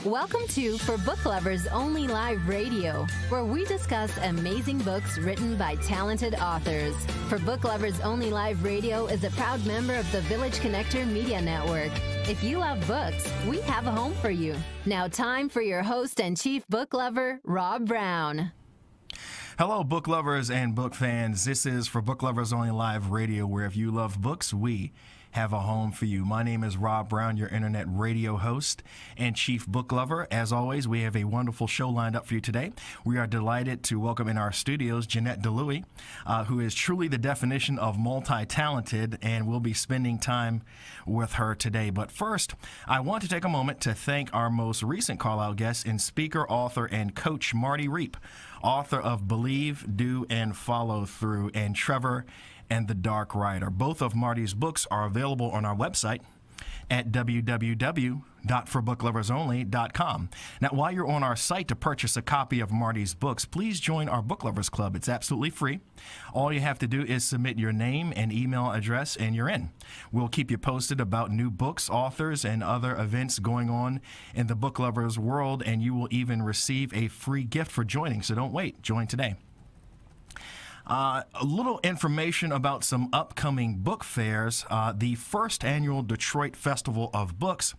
Welcome to For Book Lovers Only Live Radio, where we discuss amazing books written by talented authors. For Book Lovers Only Live Radio is a proud member of the Village Connector Media Network. If you love books, we have a home for you. Now time for your host and chief book lover, Rob Brown. Hello, book lovers and book fans. This is For Book Lovers Only Live Radio, where if you love books, we have a home for you. My name is Rob Brown, your internet radio host and chief book lover. As always, we have a wonderful show lined up for you today. We are delighted to welcome in our studios Jeannette DiLouie, who is truly the definition of multi-talented, and we'll be spending time with her today. But first, I want to take a moment to thank our most recent call-out guest and speaker, author, and coach, Marty Reep, author of Believe, Do, and Follow Through, and Trevor and the Dark Rider. Both of Marty's books are available on our website at www.forbookloversonly.com. Now, while you're on our site to purchase a copy of Marty's books, please join our Book Lovers Club. It's absolutely free. All you have to do is submit your name and email address, and you're in. We'll keep you posted about new books, authors, and other events going on in the book lovers world, and you will even receive a free gift for joining. So don't wait. Join today. A little information about some upcoming book fairs. The first annual Detroit Festival of Books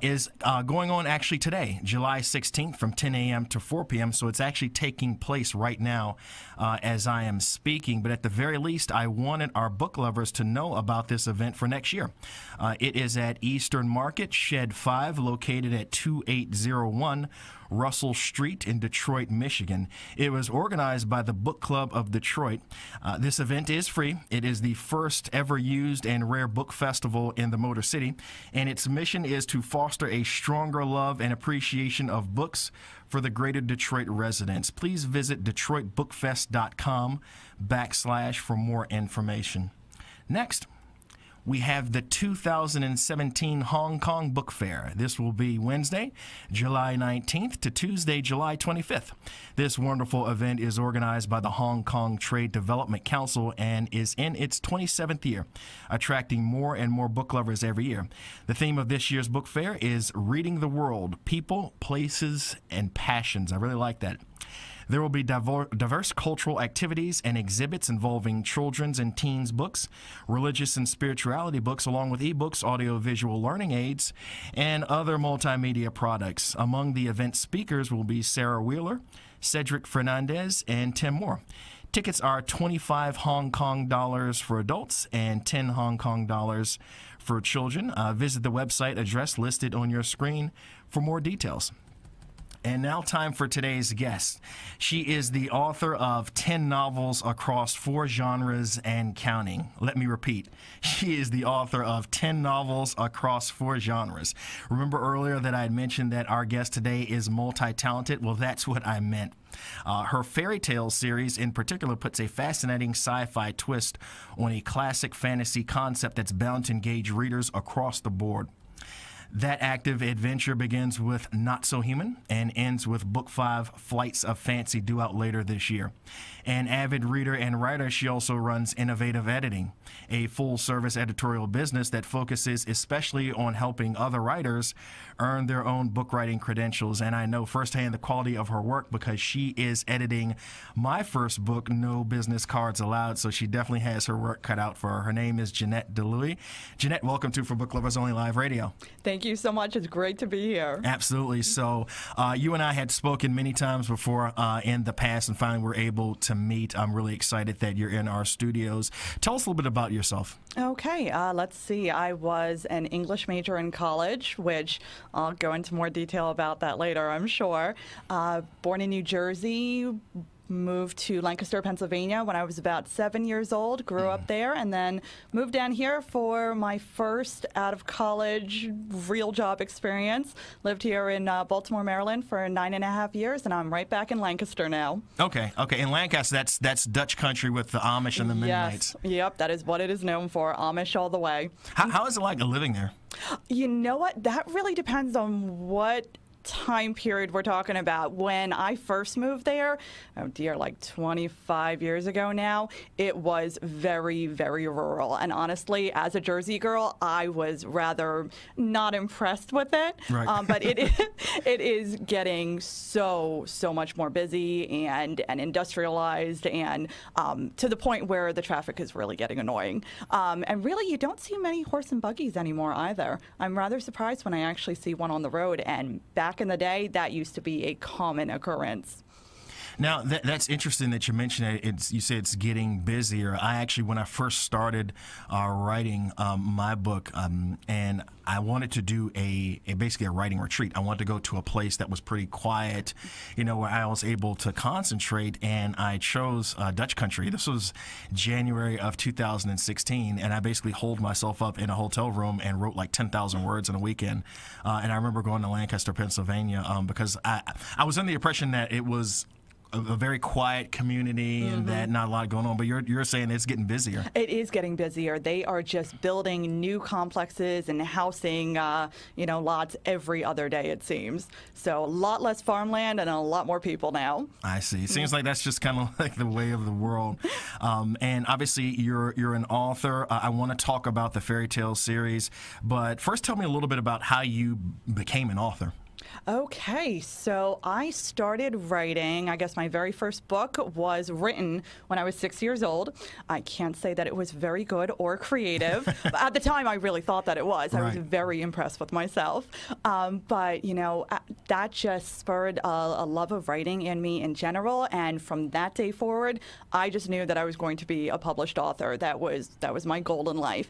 is going on actually today, July 16th from 10 a.m. to 4 p.m. So it's actually taking place right now as I am speaking. But at the very least, I wanted our book lovers to know about this event for next year. It is at Eastern Market, Shed 5, located at 2801 Russell Street in Detroit, Michigan. It was organized by the Book Club of Detroit. This event is free. It is the first ever used and rare book festival in the Motor City, and its mission is to foster a stronger love and appreciation of books for the greater Detroit residents. Please visit detroitbookfest.com/ for more information. Next, we have the 2017 Hong Kong Book Fair. This will be Wednesday, July 19th to Tuesday, July 25th. This wonderful event is organized by the Hong Kong Trade Development Council and is in its 27th year, attracting more and more book lovers every year. The theme of this year's book fair is Reading the World, People, Places, and Passions. I really like that. There will be diverse cultural activities and exhibits involving children's and teens books, religious and spirituality books, along with ebooks, audio-visual learning aids, and other multimedia products. Among the event speakers will be Sarah Wheeler, Cedric Fernandez, and Tim Moore. Tickets are 25 Hong Kong dollars for adults and 10 Hong Kong dollars for children. Visit the website address listed on your screen for more details. And now time for today's guest. She is the author of 10 novels across 4 genres and counting. Let me repeat. She is the author of 10 novels across 4 genres. Remember earlier that I had mentioned that our guest today is multi-talented? Well, that's what I meant. Her Fairietales series in particular puts a fascinating sci-fi twist on a classic fantasy concept that's bound to engage readers across the board. That active adventure begins with Not So Human and ends with Book 5, Flights of Fancy, due out later this year. An avid reader and writer, she also runs Innovative Editing, a full-service editorial business that focuses especially on helping other writers earn their own book writing credentials. And I know firsthand the quality of her work because she is editing my first book, No Business Cards Allowed, so she definitely has her work cut out for her. Her name is Jeannette DiLouie. Jeannette, welcome to For Book Lovers Only Live Radio. Thank you so much. It's great to be here. Absolutely. So you and I had spoken many times before in the past, and finally we're able to meet. I'm really excited that you're in our studios. Tell us a little bit about yourself. Okay. Let's see. I was an English major in college, which I'll go into more detail about that later, I'm sure. Born in New Jersey. Moved to Lancaster, Pennsylvania when I was about 7 years old, grew up there, and then moved down here for my first out-of-college real job experience. Lived here in Baltimore, Maryland for 9.5 years, and I'm right back in Lancaster now. Okay. In Lancaster, that's Dutch country with the Amish and the Mennonites. Yes, yep, that is what it is known for, Amish all the way. How is it like living there? You know what? That really depends on what time period we're talking about. When I first moved there, oh dear, like 25 years ago now, it was very, very rural. And honestly, as a Jersey girl, I was rather not impressed with it. Right. But it is getting so much more busy and industrialized, and to the point where the traffic is really getting annoying. And really, you don't see many horse and buggies anymore either. I'm rather surprised when I actually see one on the road, and back in the day, that used to be a common occurrence. Now, that's interesting that you mentioned it. You say it's getting busier. I actually, when I first started writing my book, and I wanted to do basically a writing retreat. I wanted to go to a place that was pretty quiet, where I was able to concentrate, and I chose Dutch country. This was January of 2016, and I basically holed myself up in a hotel room and wrote like 10,000 words in a weekend. And I remember going to Lancaster, Pennsylvania, because I was under the impression that it was a very quiet community and that not a lot going on, but you're saying it's getting busier. It is getting busier. They are just building new complexes and housing, lots every other day, it seems. So a lot less farmland and a lot more people now. I see. It seems like that's just kind of like the way of the world. And obviously, you're an author. I want to talk about the Fairietales series, but first tell me a little bit about how you became an author. Okay, so I started writing, I guess my very first book was written when I was 6 years old. I can't say that it was very good or creative. But at the time, I really thought that it was. I was very impressed with myself. But, that just spurred a love of writing in me in general. And from that day forward, I just knew that I was going to be a published author. That was my goal in life.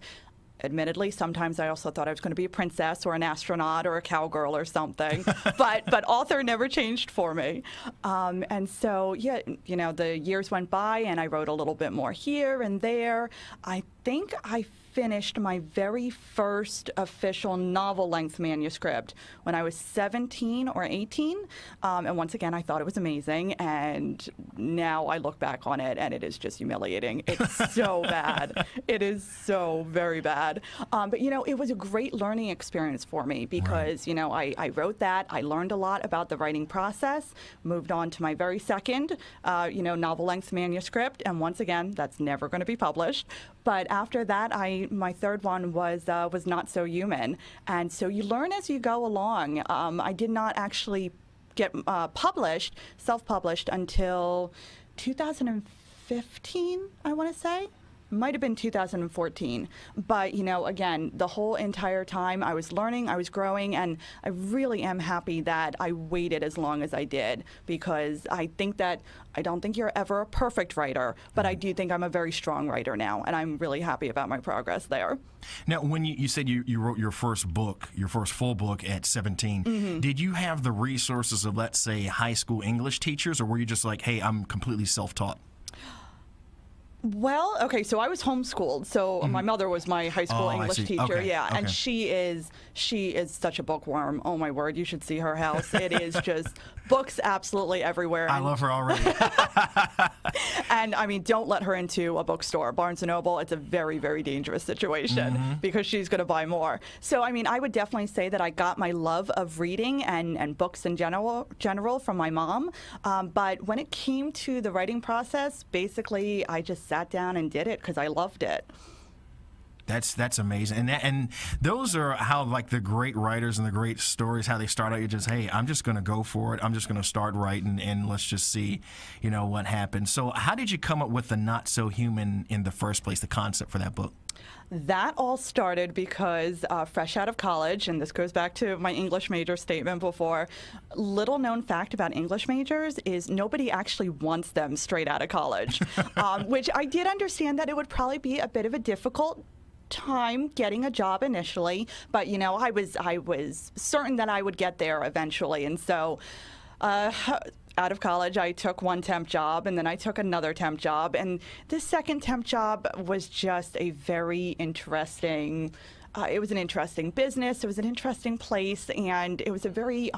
Admittedly, sometimes I also thought I was going to be a princess or an astronaut or a cowgirl or something, but author never changed for me. And so, the years went by and I wrote a little bit more here and there. I think I finished my very first official novel-length manuscript when I was 17 or 18. And once again, I thought it was amazing. And now I look back on it, and it is just humiliating. It's so bad. It is so very bad. But, it was a great learning experience for me because, I wrote that. I learned a lot about the writing process, moved on to my very second, novel-length manuscript. And once again, that's never going to be published. But after that, my third one was Not So Human. And so you learn as you go along. I did not actually get self-published until 2015, I want to say. Might have been 2014. But, again, the whole entire time I was learning, I was growing, and I really am happy that I waited as long as I did, because I don't think you're ever a perfect writer, but I do think I'm a very strong writer now, and I'm really happy about my progress there. Now, when you said you wrote your first book, your first full book at 17, did you have the resources of, let's say, high school English teachers, or were you just like, hey, I'm completely self-taught? Well, okay, so I was homeschooled. So my mother was my high school English teacher. Okay. Yeah, and she is such a bookworm. Oh my word, you should see her house. It is just books absolutely everywhere. I love her already. And I mean, don't let her into a bookstore. Barnes & Noble, it's a very, very dangerous situation because she's going to buy more. So, I mean, I would definitely say that I got my love of reading and books in general from my mom. But when it came to the writing process, basically, I just sat down and did it because I loved it. That's amazing, and those are how, like, the great writers and the great stories, how they start out. You're just, hey, I'm just going to go for it. I'm just going to start writing, and let's just see, what happens. So, how did you come up with the Not So Human in the first place? The concept for that book. That all started because fresh out of college, and this goes back to my English major statement before, little known fact about English majors is nobody actually wants them straight out of college, which I did understand that it would probably be a bit of a difficult time getting a job initially, but I was certain that I would get there eventually. And so out of college, I took one temp job, and then I took another temp job, and this second temp job was just a very interesting it was an interesting business, it was an interesting place, and it was a very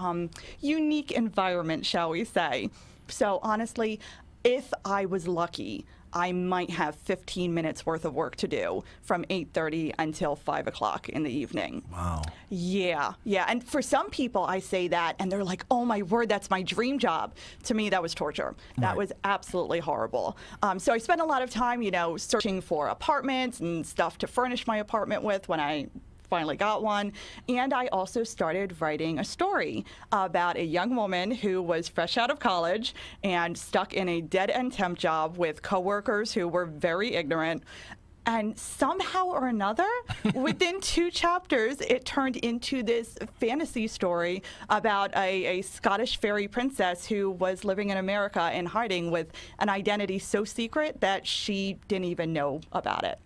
unique environment, shall we say. So honestly, if I was lucky, I might have 15 minutes worth of work to do from 8:30 until 5 o'clock in the evening. Wow. Yeah. And for some people, I say that, and they're like, oh, my word, that's my dream job. To me, that was torture. That was absolutely horrible. So I spent a lot of time, searching for apartments and stuff to furnish my apartment with when I finally got one. And I also started writing a story about a young woman who was fresh out of college and stuck in a dead-end temp job with coworkers who were very ignorant. And somehow or another, within 2 chapters, it turned into this fantasy story about a Scottish fairy princess who was living in America in hiding with an identity so secret that she didn't even know about it.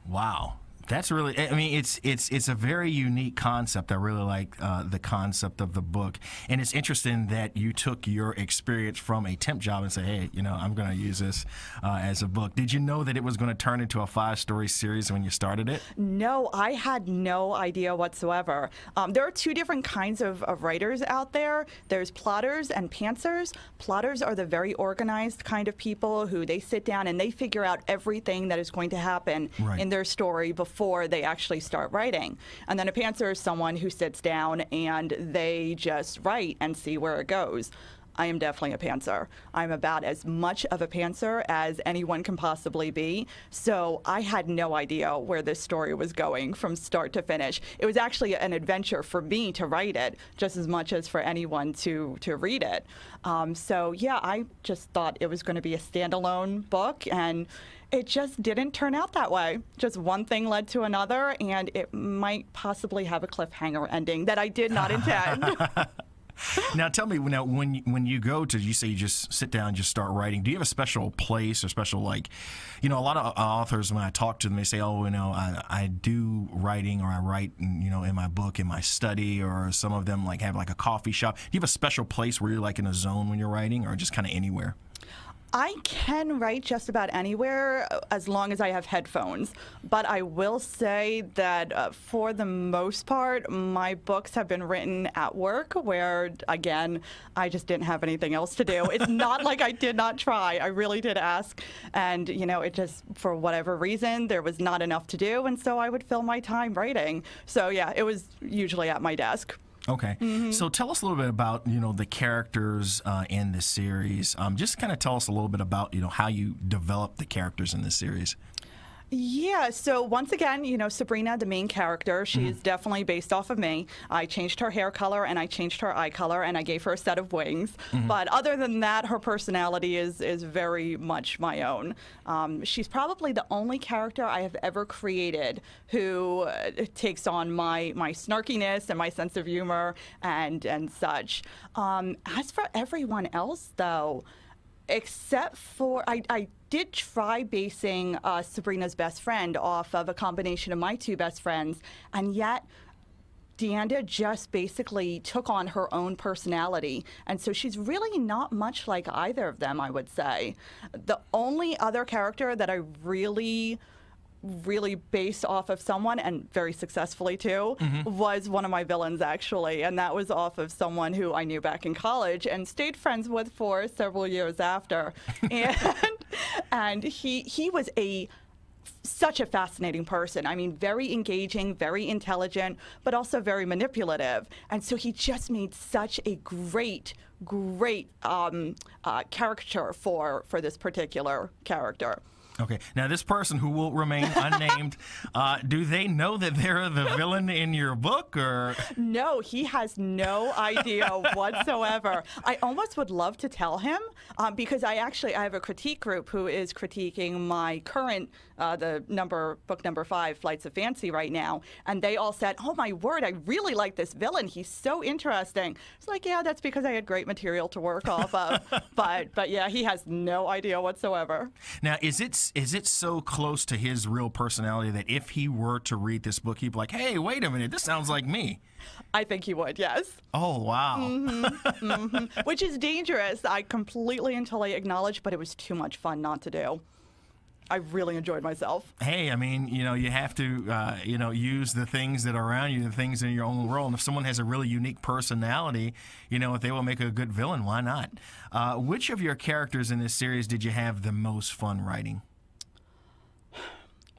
Wow. That's really, I mean, it's a very unique concept. I really like the concept of the book. And it's interesting that you took your experience from a temp job and say, hey, I'm going to use this as a book. Did you know that it was going to turn into a 5-story series when you started it? No, I had no idea whatsoever. There are 2 different kinds of writers out there. There's plotters and pantsers. Plotters are the very organized kind of people who they sit down and they figure out everything that is going to happen in their story before they actually start writing. And then a pantser is someone who sits down and they just write and see where it goes. I am definitely a pantser. I'm about as much of a pantser as anyone can possibly be. So I had no idea where this story was going from start to finish. It was actually an adventure for me to write it, just as much as for anyone to read it. So yeah, I just thought it was going to be a standalone book, and it just didn't turn out that way. Just one thing led to another, and it might possibly have a cliffhanger ending that I did not intend. Now, tell me, when you go to, you say you just sit down and just start writing, do you have a special place or special, a lot of authors, when I talk to them, they say, oh, I do writing, or I write, in my book, in my study, or some of them have a coffee shop. Do you have a special place where you're in a zone when you're writing, or just kind of anywhere? I can write just about anywhere as long as I have headphones. But I will say that for the most part, my books have been written at work where, again, I just didn't have anything else to do. It's not like I did not try. I really did ask. And, it just, for whatever reason, there was not enough to do. And so I would fill my time writing. So, yeah, it was usually at my desk. Okay. So tell us a little bit about, the characters in this series. Just kind of tell us a little bit about, how you develop the characters in this series. Yeah, so once again, Sabrina, the main character, she's definitely based off of me. I changed her hair color and I changed her eye color and I gave her a set of wings. But other than that, her personality is very much my own. She's probably the only character I have ever created who takes on my snarkiness and my sense of humor and such. As for everyone else, though, except for, I did try basing Sabrina's best friend off of a combination of my 2 best friends, and yet Deanda just basically took on her own personality, and so she's really not much like either of them, I would say. The only other character that I really based off of someone, and very successfully too, was one of my villains, actually, and that was off of someone who I knew back in college and stayed friends with for several years after. And he was such a fascinating person. I mean, very engaging, very intelligent, but also very manipulative. And so he just made such a great caricature for this particular character. Okay. Now, this person who will remain unnamed, do they know that they're the villain in your book, or? No, he has no idea whatsoever. I almost would love to tell him because I have a critique group who is critiquing my current book number 5, Flights of Fancy, right now, and they all said, "Oh my word, I really like this villain. He's so interesting." It's like, yeah, that's because I had great material to work off of, but yeah, he has no idea whatsoever. Now, is it so close to his real personality that if he were to read this book, he'd be like, hey, wait a minute, this sounds like me? I think he would, yes. Oh, wow. Which is dangerous. I completely and totally acknowledge, but it was too much fun not to do. I really enjoyed myself. Hey, I mean, you have to, use the things that are around you, the things in your own world. And if someone has a really unique personality, if they will make a good villain, why not? Which of your characters in this series did you have the most fun writing?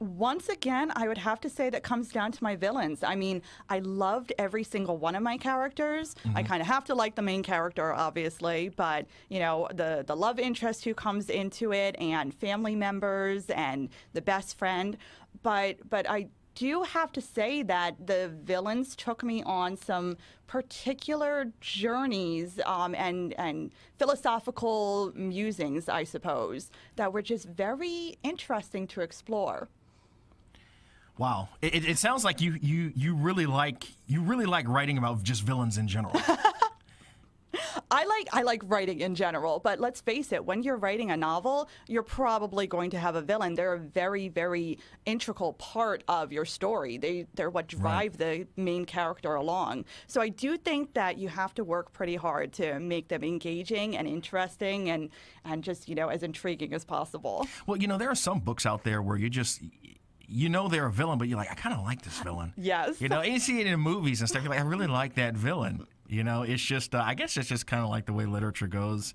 Once again, I would have to say that comes down to my villains. I mean, I loved every single one of my characters. I kind of have to like the main character, obviously, but, the love interest who comes into it and family members and the best friend. But I do have to say that the villains took me on some particular journeys and philosophical musings, I suppose, that were just very interesting to explore. Wow, it sounds like you really like writing about just villains in general. I like writing in general, but let's face it, when you're writing a novel, you're probably going to have a villain. They're a very, very integral part of your story. They're what drive the main character along. So I do think that you have to work pretty hard to make them engaging and interesting and just, as intriguing as possible. Well, there are some books out there where they're a villain, but you're like, I kind of like this villain. Yes. And you see it in movies and stuff. You're like, I really like that villain. It's just, I guess it's just kind of like the way literature goes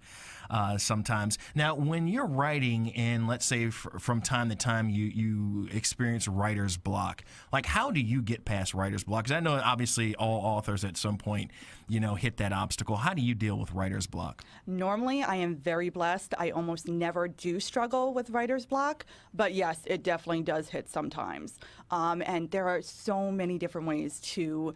sometimes. Now, when you're writing and let's say from time to time you experience writer's block, like how do you get past writer's block? Because I know obviously all authors at some point, hit that obstacle. How do you deal with writer's block? Normally, I am very blessed. I almost never do struggle with writer's block, but yes, it definitely does hit sometimes. And there are so many different ways to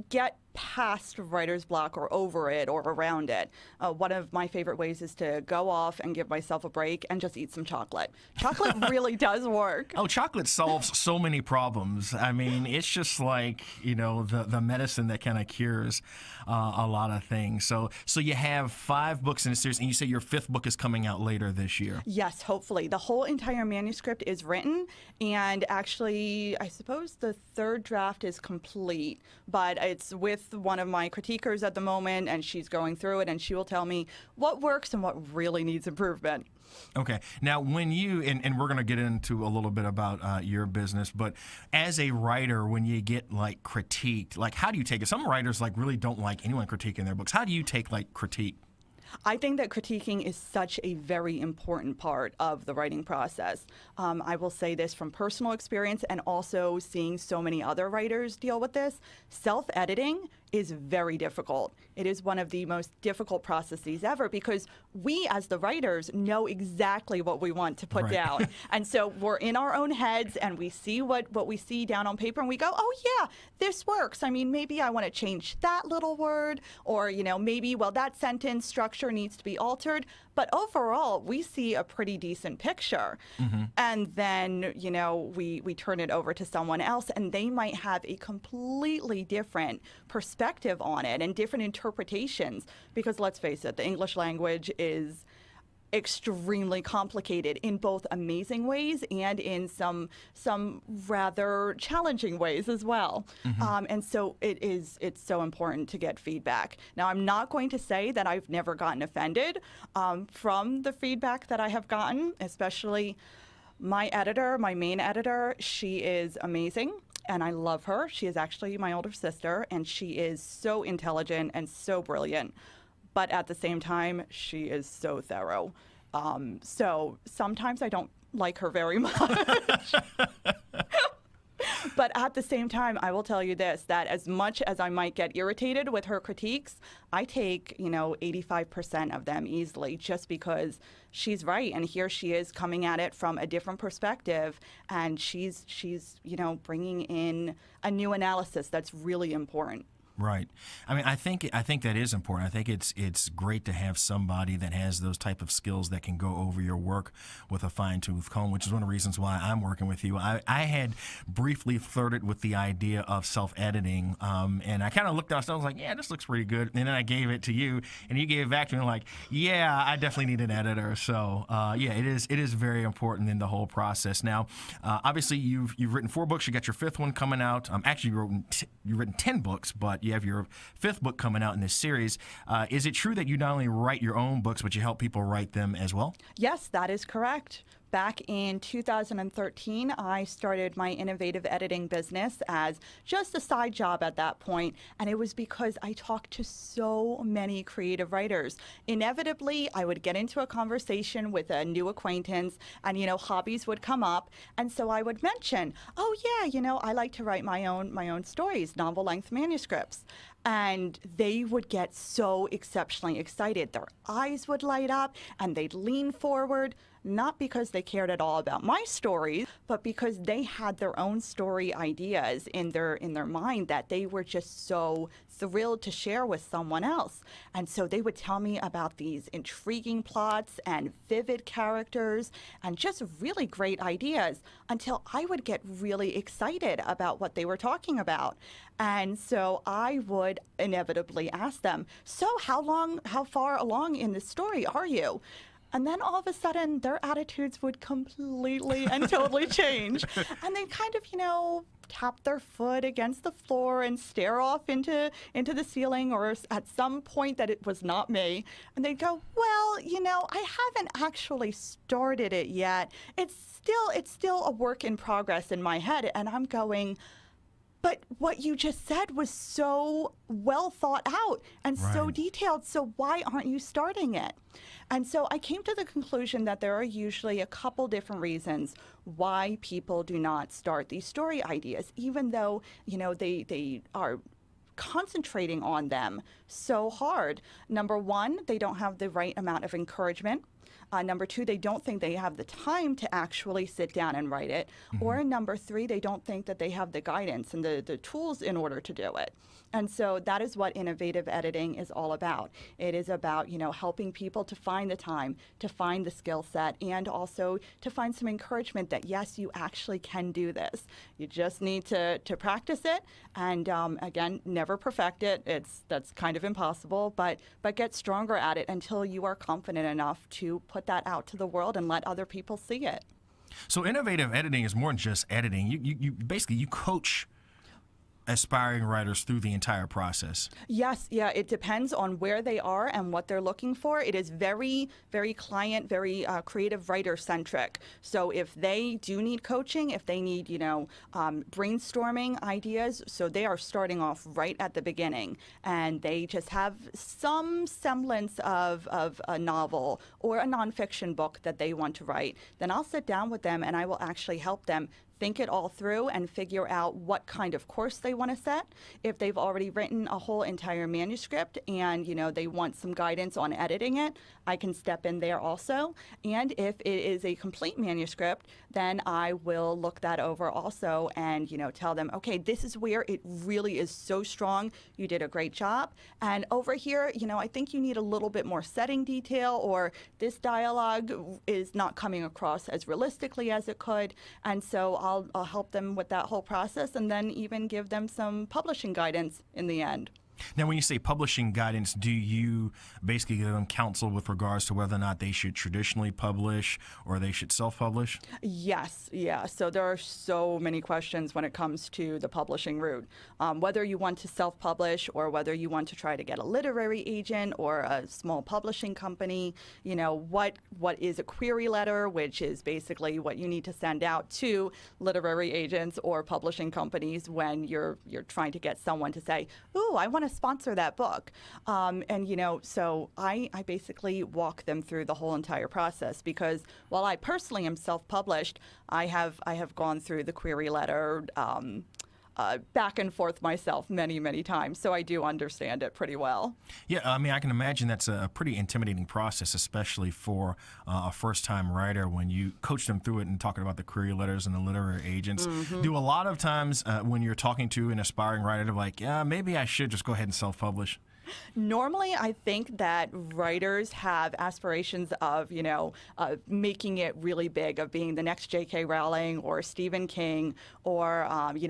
get past writer's block or over it or around it. One of my favorite ways is to go off and give myself a break and just eat some chocolate. Chocolate really does work. Oh, chocolate solves so many problems. I mean, it's just like, the medicine that kind of cures a lot of things. So you have 5 books in a series, and you say your 5th book is coming out later this year. Yes, hopefully. The whole entire manuscript is written, and actually, I suppose the 3rd draft is complete, but it's with one of my critiquers at the moment, and she's going through it, and she will tell me what works and what really needs improvement. Okay. Now, when you, and we're going to get into a little bit about your business, but as a writer, when you get critiqued, how do you take it? Some writers really don't like anyone critiquing their books. How do you take critique? I think that critiquing is such a very important part of the writing process. I will say this from personal experience and also seeing so many other writers deal with this. Self-editing is very difficult. It is one of the most difficult processes ever because we as the writers know exactly what we want to put down. And so we're in our own heads and we see what we see down on paper and we go, oh yeah, this works. I mean, maybe I want to change that little word or, maybe, well, that sentence structure needs to be altered. But overall, we see a pretty decent picture. And then, we turn it over to someone else and they might have a completely different perspective on it and different interpretations because let's face it, the English language is extremely complicated in both amazing ways and in some rather challenging ways as well. And so it's so important to get feedback. Now, I'm not going to say that I've never gotten offended from the feedback that I have gotten, especially my editor, my main editor. She is amazing. And I love her. She is actually my older sister, and she is so intelligent and so brilliant. But at the same time, she is so thorough. So sometimes I don't like her very much. But at the same time, I will tell you this, that as much as I might get irritated with her critiques, I take, 85% of them easily just because she's right. And here she is coming at it from a different perspective. And she's bringing in a new analysis that's really important. Right. I mean, I think that is important. I think it's great to have somebody that has those type of skills that can go over your work with a fine-tooth comb, which is one of the reasons why I'm working with you. I had briefly flirted with the idea of self-editing, and I kind of looked at it, I was like, yeah, this looks pretty good. And then I gave it to you, and you gave it back to me like, yeah, I definitely need an editor. So, yeah, it is very important in the whole process. Now, obviously, you've written 4 books. You got your 5th one coming out. Actually, you've written 10 books, but you have your 5th book coming out in this series. Is it true that you not only write your own books, but you help people write them as well? Yes, that is correct. Back in 2013, I started my innovative editing business as just a side job at that point, and it was because I talked to so many creative writers. Inevitably, I would get into a conversation with a new acquaintance, and hobbies would come up, and so I would mention, oh yeah, I like to write my own stories, novel-length manuscripts. And they would get so exceptionally excited. Their eyes would light up and they'd lean forward, not because they cared at all about my stories, but because they had their own story ideas in their mind that they were just so thrilled to share with someone else. And so they would tell me about these intriguing plots and vivid characters and just really great ideas until I would get really excited about what they were talking about. And so I would inevitably ask them, so how far along in the story are you? And then all of a sudden, their attitudes would completely and totally change. And they'd kind of, tap their foot against the floor and stare off into the ceiling, or at some point that it was not me. And they'd go, well, I haven't actually started it yet. It's still a work in progress in my head. And I'm going, but what you just said was so well thought out and so detailed, so why aren't you starting it? And so I came to the conclusion that there are usually a couple different reasons why people do not start these story ideas, even though, they are concentrating on them so hard. Number one, they don't have the right amount of encouragement. Number two, they don't think they have the time to actually sit down and write it. Mm-hmm. Or number three, they don't think that they have the guidance and the tools in order to do it. And so that is what innovative editing is all about. It is about, helping people to find the time, to find the skill set, and also to find some encouragement that, yes, you actually can do this. You just need to practice it. And again, never perfect it. That's kind of impossible, but get stronger at it until you are confident enough to put that out to the world and let other people see it. So innovative editing is more than just editing. You basically coach aspiring writers through the entire process. Yes, yeah, it depends on where they are and what they're looking for. It is very, very client, very creative writer centric. So if they do need coaching, if they need, brainstorming ideas, so they are starting off right at the beginning and they just have some semblance of a novel or a nonfiction book that they want to write, then I'll sit down with them and I will actually help them think it all through and figure out what kind of course they want to set. If they've already written a whole entire manuscript and, they want some guidance on editing it, I can step in there also. And if it is a complete manuscript, then I will look that over also and, tell them, okay, this is where it really is so strong. You did a great job. And over here, I think you need a little bit more setting detail, or this dialogue is not coming across as realistically as it could. And so I'll help them with that whole process and then even give them some publishing guidance in the end. Now, when you say publishing guidance, do you basically give them counsel with regards to whether or not they should traditionally publish or they should self-publish? Yes, yeah. So there are so many questions when it comes to the publishing route. Whether you want to self-publish or whether you want to try to get a literary agent or a small publishing company, what is a query letter, which is basically what you need to send out to literary agents or publishing companies when you're trying to get someone to say, ooh, I want to sponsor that book. So I basically walk them through the whole entire process, because while I personally am self-published, I have gone through the query letter back and forth myself many, many times, so I do understand it pretty well. Yeah, I can imagine that's a pretty intimidating process, especially for a first-time writer when you coach them through it and talking about the query letters and the literary agents. Mm-hmm. Do a lot of times when you're talking to an aspiring writer, they're like, yeah, maybe I should just go ahead and self-publish? Normally, I think that writers have aspirations of, making it really big, of being the next J.K. Rowling or Stephen King or,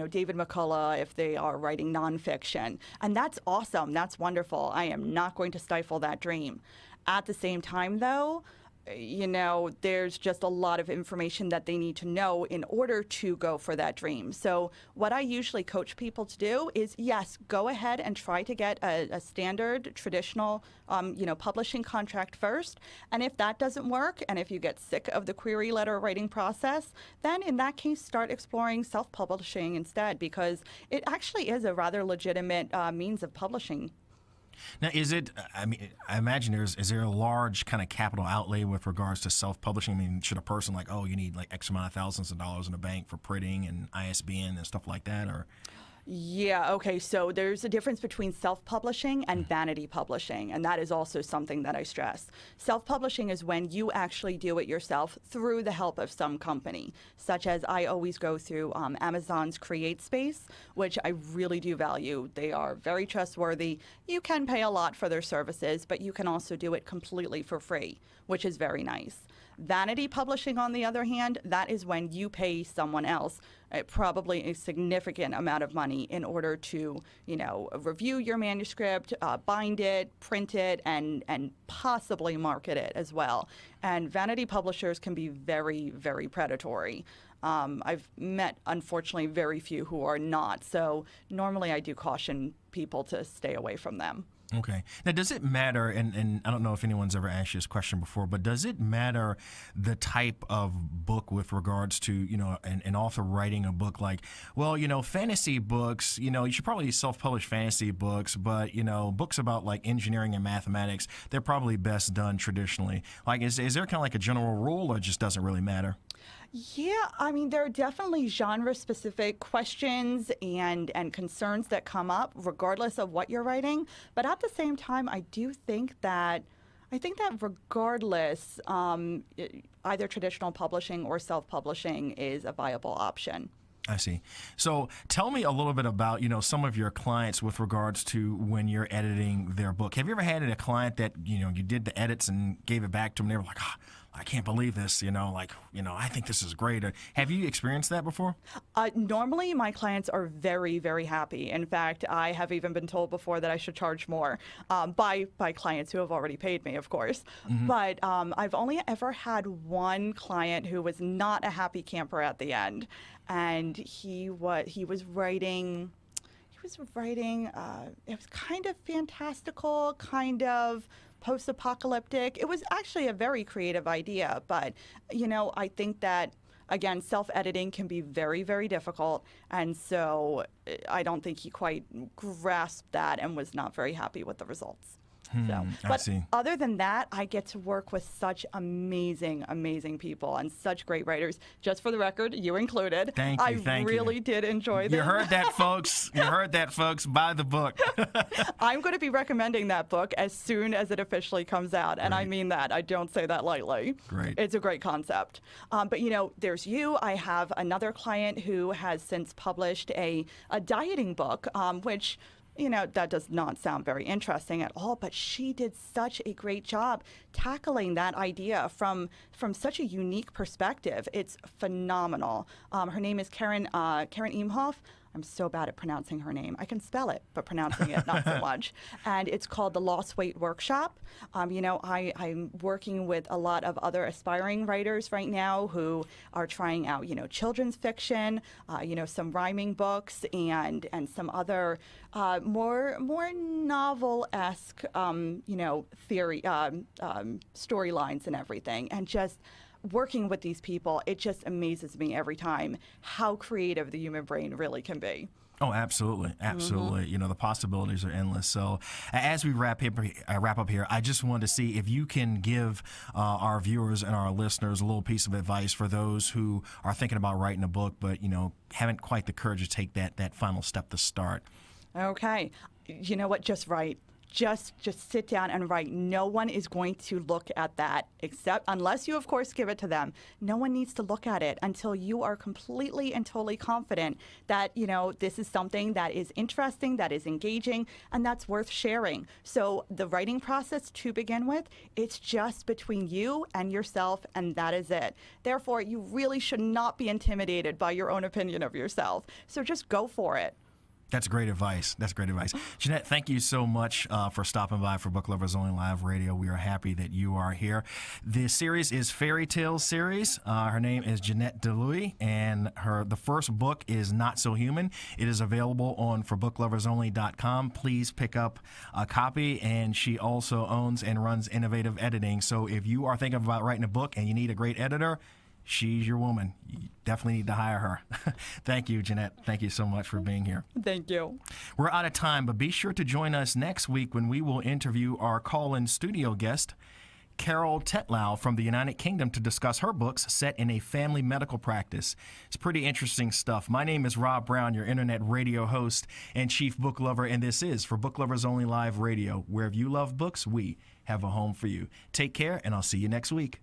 David McCullough if they are writing nonfiction. And that's awesome. That's wonderful. I am not going to stifle that dream. At the same time, though, there's just a lot of information that they need to know in order to go for that dream. So what I usually coach people to do is, yes, go ahead and try to get a standard, traditional, publishing contract first. And if that doesn't work, and if you get sick of the query letter writing process, then in that case, start exploring self-publishing instead, because it actually is a rather legitimate means of publishing. Now, I imagine is there a large kind of capital outlay with regards to self-publishing? I mean, should a person you need like X amount of thousands of dollars in the bank for printing and ISBN and stuff like that, or? Yeah, okay, so there's a difference between self-publishing and vanity publishing, and that is also something that I stress. Self-publishing is when you actually do it yourself through the help of some company, such as I always go through Amazon's Create Space, which I really do value. They are very trustworthy. You can pay a lot for their services, but you can also do it completely for free, which is very nice. Vanity publishing, on the other hand, that is when you pay someone else probably a significant amount of money in order to, review your manuscript, bind it, print it, and possibly market it as well. And vanity publishers can be very, very predatory. I've met, unfortunately, very few who are not. So normally I do caution people to stay away from them. Okay. Now, does it matter, and I don't know if anyone's ever asked you this question before, but does it matter the type of book with regards to, an author writing a book like, fantasy books, you should probably self-publish fantasy books, but, books about like engineering and mathematics, they're probably best done traditionally. Like, is there kind of like a general rule, or it just doesn't really matter? Yeah, I mean, there are definitely genre-specific questions and concerns that come up regardless of what you're writing. But at the same time, I think that regardless, either traditional publishing or self-publishing is a viable option. I see. So tell me a little bit about, some of your clients with regards to when you're editing their book. Have you ever had a client that, you did the edits and gave it back to them and they were like, I can't believe this, I think this is great. Have you experienced that before? Normally, my clients are very, very happy. In fact, I have even been told before that I should charge more by clients who have already paid me, of course. Mm-hmm. But I've only ever had one client who was not a happy camper at the end. And he was writing, it was kind of fantastical, kind of post-apocalyptic. It was actually a very creative idea, but, I think that, again, self-editing can be very, very difficult, and so I don't think he quite grasped that and was not very happy with the results. I see. Other than that, I get to work with such amazing, amazing people and such great writers. Just for the record, you included. Thank you. I really did enjoy them. You heard that, folks. You heard that, folks. Buy the book. I'm going to be recommending that book as soon as it officially comes out. And Great. I mean that. I don't say that lightly. Great. It's a great concept. But, there's you. I have another client who has since published a dieting book, which... that does not sound very interesting at all, but she did such a great job tackling that idea from such a unique perspective. It's phenomenal. Her name is Karen Imhoff. I'm so bad at pronouncing her name. I can spell it, but pronouncing it, not so much. And it's called the Lost Weight Workshop. I'm working with a lot of other aspiring writers right now who are trying out, children's fiction, some rhyming books, and some other more novel-esque, theory, storylines and everything. And just working with these people, it just amazes me every time how creative the human brain really can be. Oh, absolutely. Absolutely. Mm-hmm. The possibilities are endless. So as we wrap up here, I just wanted to see if you can give our viewers and our listeners a little piece of advice for those who are thinking about writing a book, but, haven't quite the courage to take that final step to start. Okay. You know what? Just write. Just sit down and write. No one is going to look at that unless you, of course, give it to them. No one needs to look at it until you are completely and totally confident that, this is something that is interesting, that is engaging, and that's worth sharing. So the writing process to begin with, it's just between you and yourself, and that is it. Therefore, you really should not be intimidated by your own opinion of yourself. So just go for it. That's great advice. That's great advice. Jeannette, thank you so much for stopping by for Book Lovers Only Live Radio. We are happy that you are here. The series is Fairietales series. Her name is Jeannette DiLouie, and the first book is Not So Human. It is available on forbooklaversonly.com. Please pick up a copy, and she also owns and runs Innovative Editing. So if you are thinking about writing a book and you need a great editor, she's your woman. You definitely need to hire her. Thank you, Jeannette. Thank you so much for being here. Thank you. We're out of time, but be sure to join us next week when we will interview our call-in studio guest, Carol Tetlow from the United Kingdom, to discuss her books set in a family medical practice. It's pretty interesting stuff. My name is Rob Brown, your internet radio host and chief book lover, and this is For Book Lovers Only Live Radio. Wherever you love books, we have a home for you. Take care, and I'll see you next week.